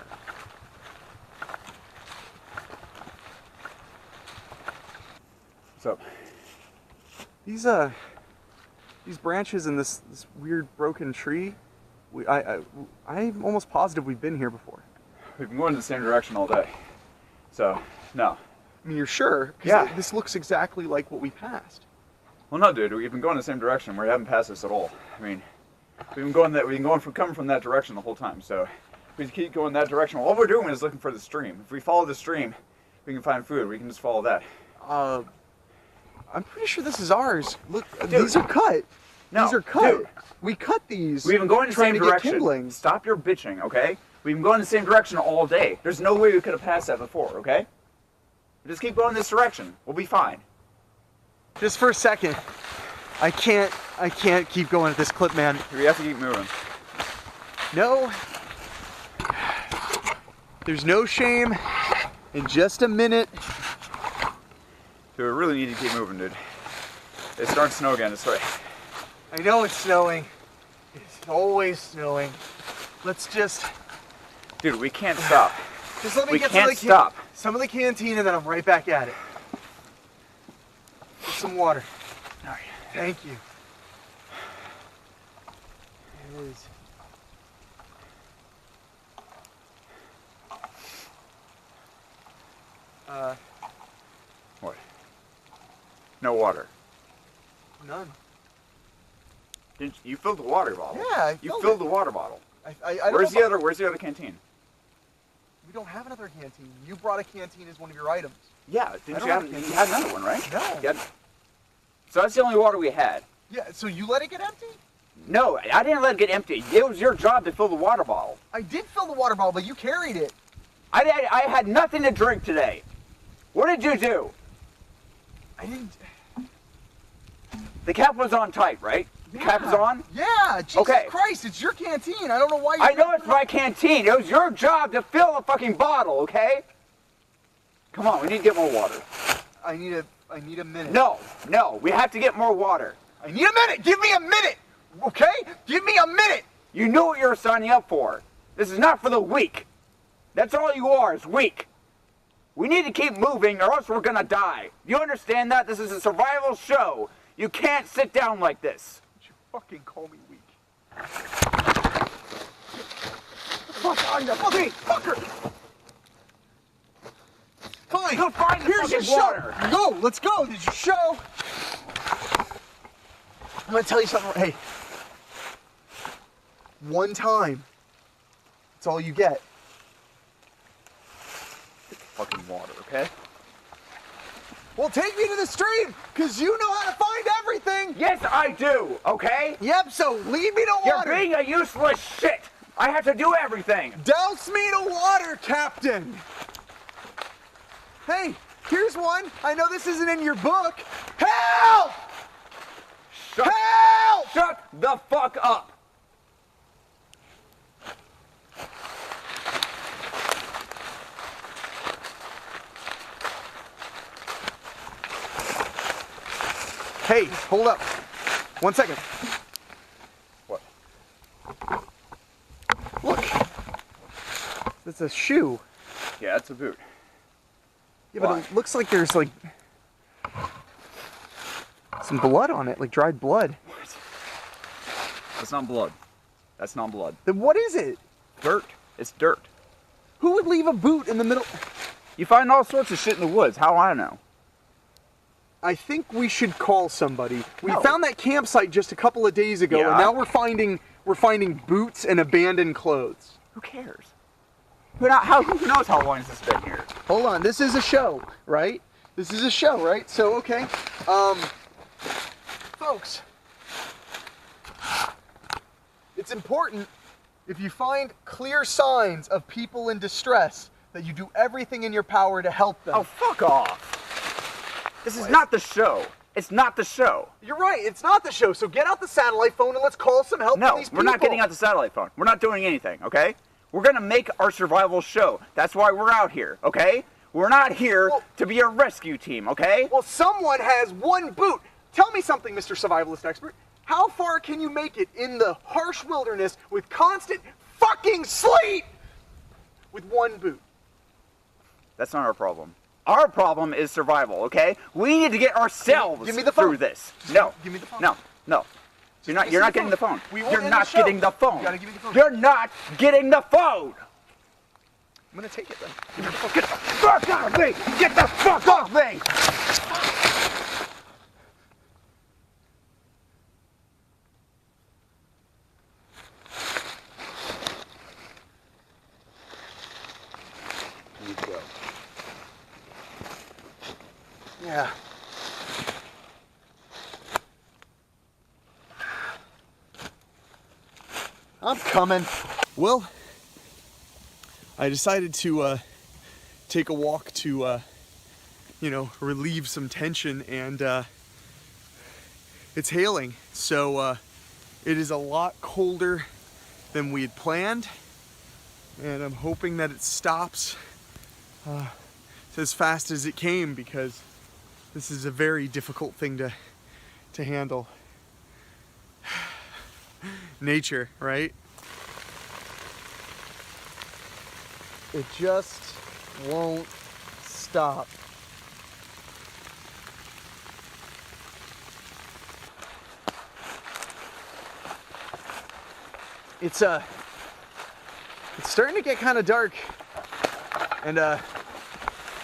What's up? These branches and this weird broken tree, I'm almost positive we've been here before. We've been going in the same direction all day. So, no. I mean, you're sure? 'Cause Yeah. This looks exactly like what we passed. Well, no, dude. We've been going in the same direction. We haven't passed this at all. I mean, we've been coming from that direction the whole time. So, if we keep going that direction, all we're doing is looking for the stream. If we follow the stream, we can find food. We can just follow that. I'm pretty sure this is ours. Look, Dude. these are cut. No, These are cut. dude. We cut these. We've been going in the trying same to get direction. kindling. Stop your bitching, okay? We've been going in the same direction all day. There's no way we could have passed that before, okay? Just keep going this direction. We'll be fine. Just for a second. I can't keep going at this clip, man. We have to keep moving. No. There's no shame in just a minute. Dude, we really need to keep moving, dude. It's starting to snow again. It's right. I know it's snowing. It's always snowing. Let's just Dude, we can't stop. let me We get can't stop. some of the canteen and then I'm right back at it. Get some water. All right. Thank you. There it is. What? No water. None. You filled the water bottle. Yeah, You filled filled it. the water bottle. I don't Where's know the other canteen? We don't have another canteen. You brought a canteen as one of your items. Yeah, didn't don't you have? have a You canteen. had another one, right? No. You had- So that's the only water we had. Yeah, so you let it get empty? No, I didn't let it get empty. It was your job to fill the water bottle. I did fill the water bottle, but you carried it. I had nothing to drink today. What did you do? I didn't. The cap was on tight, right? The cap is on? Yeah, Jesus Okay. Christ, it's your canteen. I don't know why you I know it's my canteen. It was your job to fill the fucking bottle, okay? Come on, we need to get more water. I need a minute. No, we have to get more water. I need a minute. Give me a minute. Okay? Give me a minute. You knew what you were signing up for. This is not for the weak. That's all you are, is weak. We need to keep moving or else we're gonna die. You understand that? This is a survival show. You can't sit down like this. You fucking call me weak. Fuck on you, fucking fucker. Fine. Go find the Here's your fucking water. show. Go. Let's go. There's your show. I'm gonna tell you something. Hey. One time, That's all you get. Fucking water, okay? Well, take me to the stream, because you know how to find everything. Yes, I do, okay? Yep, so lead me to water. You're being a useless shit. I have to do everything. Douse me to water, Captain. Hey, here's one. I know this isn't in your book. Help! Help! Shut the fuck up. Hey, hold up. 1 second. What? Look. It's a shoe. Yeah, it's a boot. Yeah, but Why? it looks like there's like some blood on it, like dried blood. That's not blood. That's not blood. Then what is it? Dirt. It's dirt. Who would leave a boot in the middle? You find all sorts of shit in the woods. How do I know? I think we should call somebody. We No. found that campsite just a couple of days ago, Yeah. and now we're finding boots and abandoned clothes. Who cares? Who knows how long this has been here? Hold on, this is a show, right? This is a show, right? So, okay. Folks, it's important if you find clear signs of people in distress that you do everything in your power to help them. Oh, fuck off. This is not the show. It's not the show. You're right, it's not the show, so get out the satellite phone and let's call some help No, to these people. we're not getting out the satellite phone. We're not doing anything, okay? We're gonna make our survival show. That's why we're out here, okay? We're not here to be a rescue team, okay? Well, someone has one boot. Tell me something, Mr. Survivalist Expert. How far can you make it in the harsh wilderness with constant fucking sleet with one boot? That's not our problem. Our problem is survival, okay? We need to get ourselves Give me the phone. through this. No. Give me the phone. No. You're not getting the phone. We won't You're end not the show. getting the phone. You gotta give me the phone. You're not getting the phone. I'm gonna take it then. Get the fuck off me! Get the fuck off me! Here you go. Yeah. I'm coming. Well, I decided to take a walk to, relieve some tension, and it's hailing. So it is a lot colder than we had planned, and I'm hoping that it stops as fast as it came, because this is a very difficult thing to handle. Nature, right? It just won't stop. It's starting to get kind of dark, and I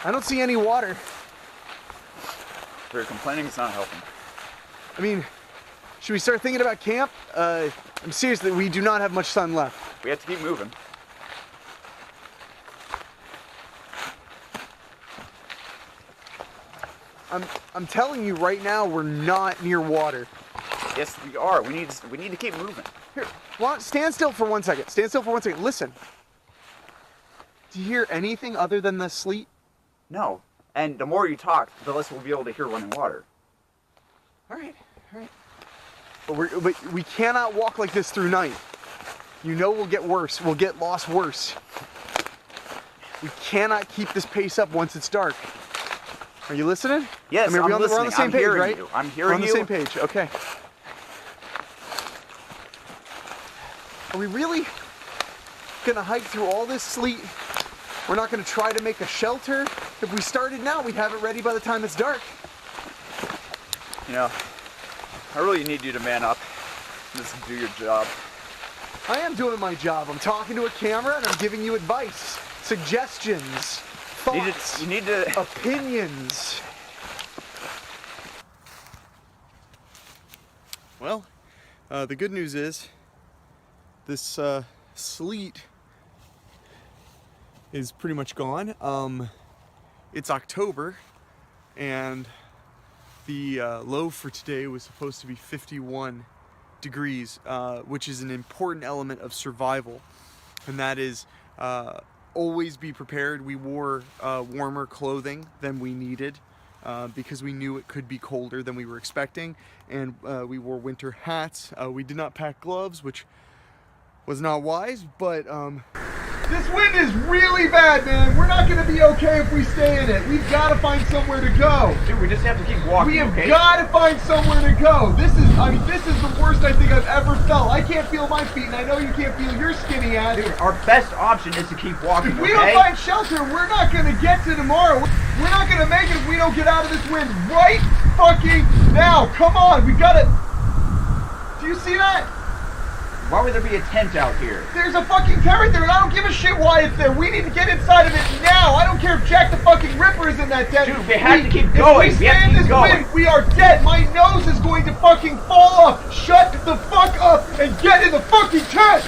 don't see any water. If you're complaining, it's not helping. I mean, should we start thinking about camp? I'm serious that we do not have much sun left. We have to keep moving. I'm telling you right now, we're not near water. Yes, we are. We need to keep moving. Here, stand still for 1 second. Stand still for 1 second. Listen. Do you hear anything other than the sleet? No. And the more you talk, the less we'll be able to hear running water. All right. But we cannot walk like this through night. You know we'll get worse. We'll get lost worse. We cannot keep this pace up once it's dark. Are you listening? Yes, we're on the listening. same page, hearing right? you. I'm We're hearing on the you. same page. Okay. Are we really gonna hike through all this sleet? We're not gonna try to make a shelter? If we started now, we'd have it ready by the time it's dark. You know, I really need you to man up and just do your job. I am doing my job. I'm talking to a camera and I'm giving you advice, suggestions, thoughts, You need to. opinions. Well, the good news is this sleet is pretty much gone. It's October, and the low for today was supposed to be 51 degrees, which is an important element of survival, and that is always be prepared. We wore warmer clothing than we needed because we knew it could be colder than we were expecting, and we wore winter hats. We did not pack gloves, which was not wise, but This wind is really bad, man. We're not going to be okay if we stay in it. We've got to find somewhere to go. Dude, we just have to keep walking. We have got to find somewhere to go. This is the worst I think I've ever felt. I can't feel my feet, and I know you can't feel your skinny ass. Dude, our best option is to keep walking. If we don't find shelter, we're not going to get to tomorrow. We're not going to make it if we don't get out of this wind right fucking now. Come on, we got to. Do you see that? Why would there be a tent out here? There's a fucking tent right there, and I don't give a shit why it's there. We need to get inside of it now. I don't care if Jack the fucking Ripper is in that tent. Dude, we have to keep going. If we stay in this wind, we are dead. My nose is going to fucking fall off. Shut the fuck up and get in the fucking tent.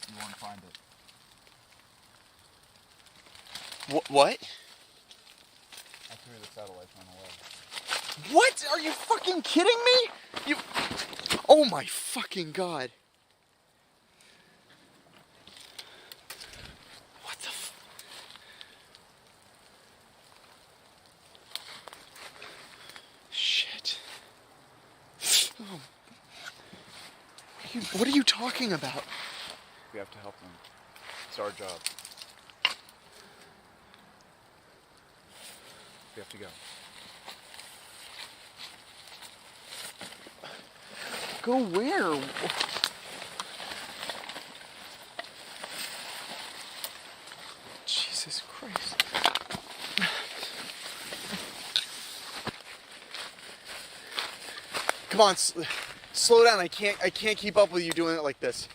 You want to find it? what? I threw the satellite phone away. What? Are you fucking kidding me? You. Oh my fucking god. What the shit. Oh. What are you talking about? We have to help them. It's our job. We have to go. Go where? Jesus Christ. Come on, slow down. I can't keep up with you doing it like this.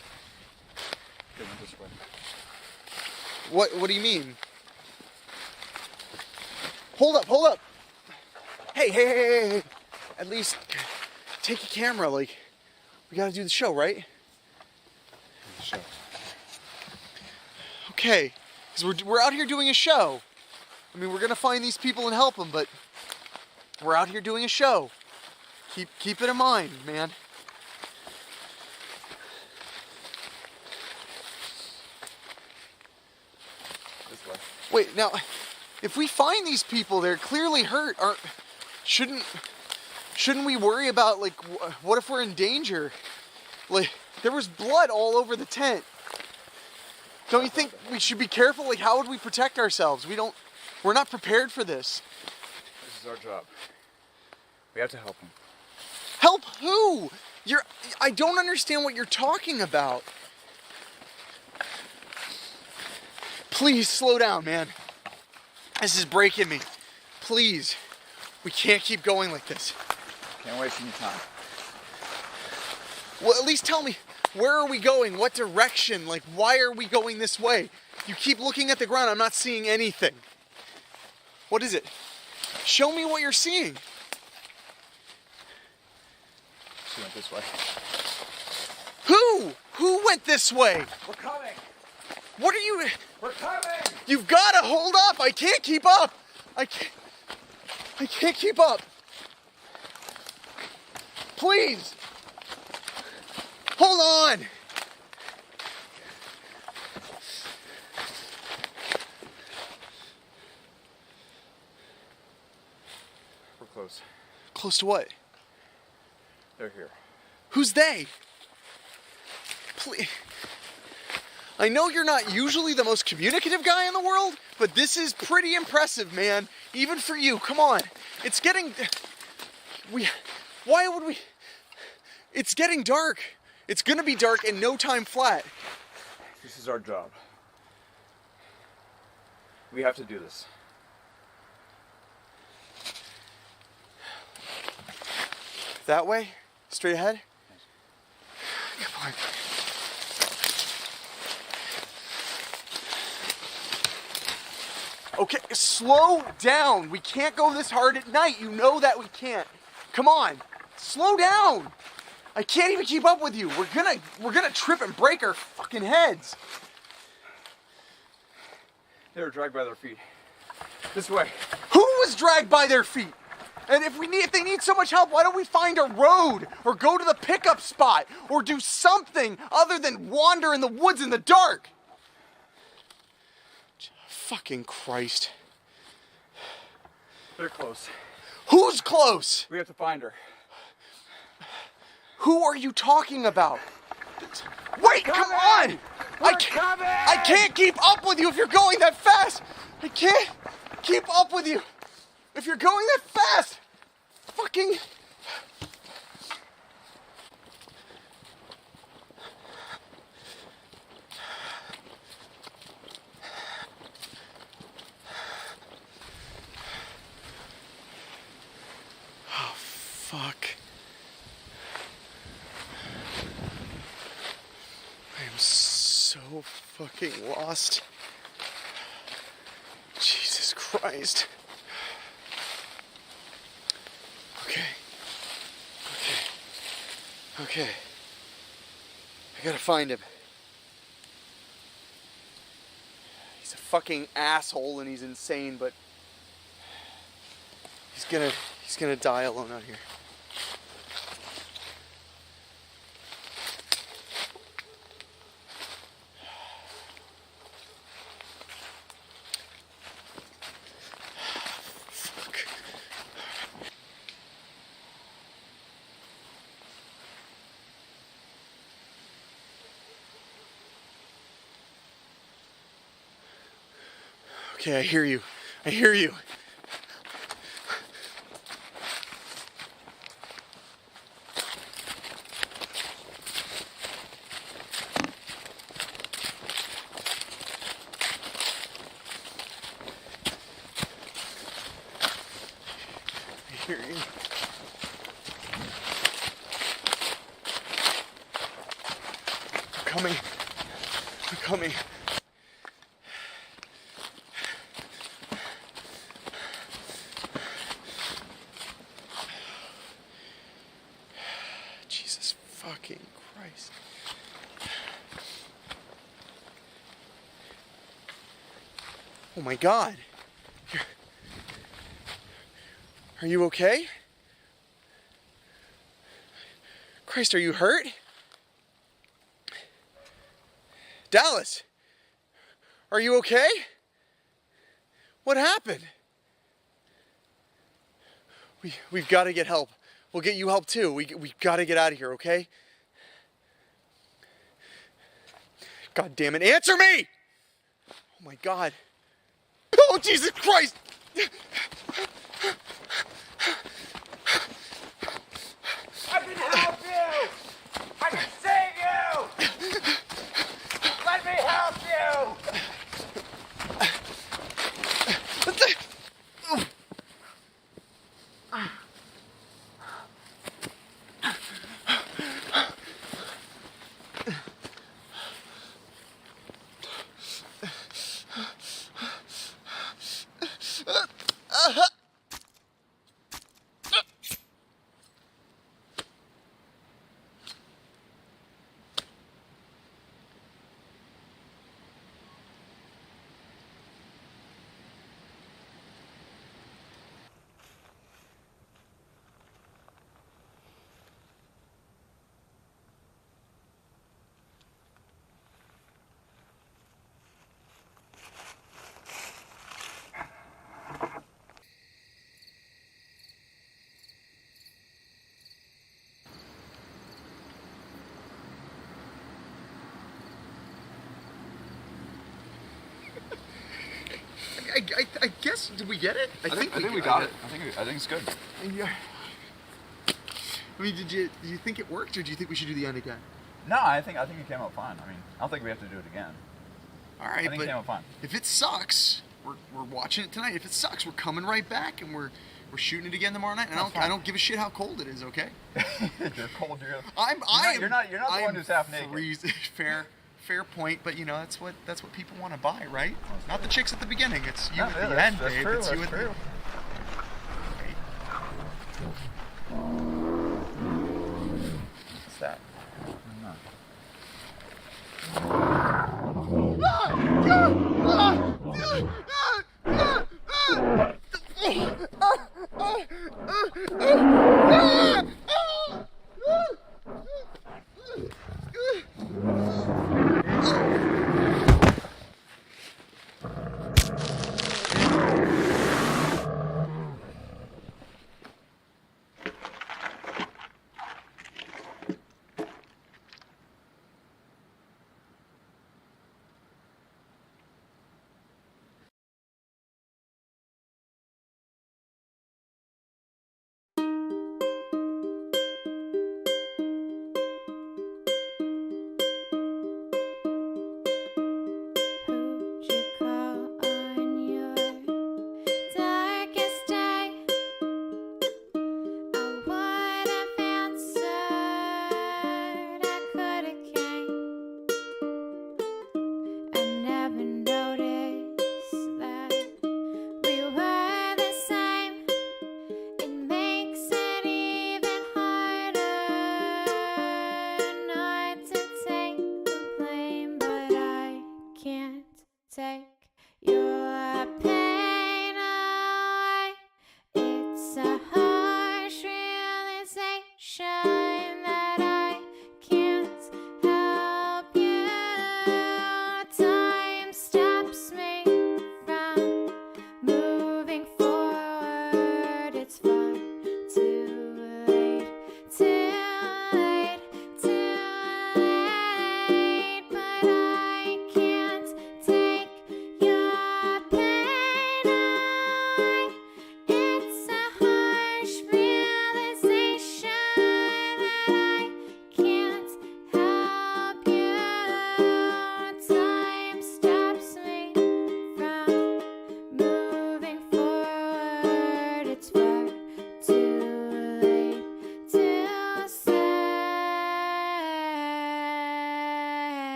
They went this way. What do you mean? Hold up. Hey. At least take a camera, like, we gotta do the show, right? The show. Okay, because we're out here doing a show. I mean, we're gonna find these people and help them, but we're out here doing a show. Keep it in mind, man. This way. Wait, now, if we find these people, they're clearly hurt. Shouldn't we worry about, like, what if we're in danger? Like, there was blood all over the tent. Don't you think we should be careful? Like, how would we protect ourselves? We're not prepared for this. This is our job. We have to help them. Help who? I don't understand what you're talking about. Please slow down, man. This is breaking me. Please. We can't keep going like this. Can't waste any time. Well, at least tell me, where are we going? What direction? Like, why are we going this way? You keep looking at the ground. I'm not seeing anything. What is it? Show me what you're seeing. She went this way. Who? Who went this way? We're coming! What are you... We're coming! You've got to hold up. I can't keep up. I can't keep up. Please. Hold on. We're close. Close to what? They're here. Who's they? Please. I know you're not usually the most communicative guy in the world, but this is pretty impressive, man. Even for you. Come on. It's getting... Why would we... It's getting dark. It's gonna be dark in no time flat. This is our job. We have to do this. That way? Straight ahead? Come on. Okay, slow down. We can't go this hard at night. You know that we can't. Come on, slow down. I can't even keep up with you. We're gonna trip and break our fucking heads. They were dragged by their feet. This way. Who was dragged by their feet? And if they need so much help, why don't we find a road or go to the pickup spot or do something other than wander in the woods in the dark? Fucking Christ. They're close. Who's close? We have to find her. Who are you talking about? Wait, come on! I can't keep up with you if you're going that fast! I can't keep up with you if you're going that fast! Fucking... Oh, fuck. I am so fucking lost. Jesus Christ. Okay. I gotta find him. He's a fucking asshole and he's insane, but he's gonna die alone out here. Okay, I hear you. I hear you. I hear you. I'm coming. I'm coming. Jesus fucking Christ. Oh my God. Are you okay? Christ, are you hurt? Dallas, are you okay? What happened? We've got to get help. We'll get you help too. We got to get out of here, okay? God damn it, answer me! Oh my God. Oh, Jesus Christ! I can help you! I can save you! Let me help you! I guess, did we get it? I think we got it. I think it's good. Yeah. I mean, do you think it worked, or do you think we should do the end again? No, I think it came out fine. I mean, I don't think we have to do it again. All right, I think it came out fine. if it sucks, we're watching it tonight. If it sucks, we're coming right back and we're shooting it again tomorrow night. And I don't give a shit how cold it is. Okay. You're cold. You're not the one who's half naked. Fair point, but you know that's what people want to buy, right? Not the chicks at the beginning. It's you at the that's end, babe. true, It's you that's at the true. What's that? Who'd you call on your darkest day? I would have answered, I could have came. I never noticed that we were the same. It makes it even harder not to take the blame, but I can't take your pain.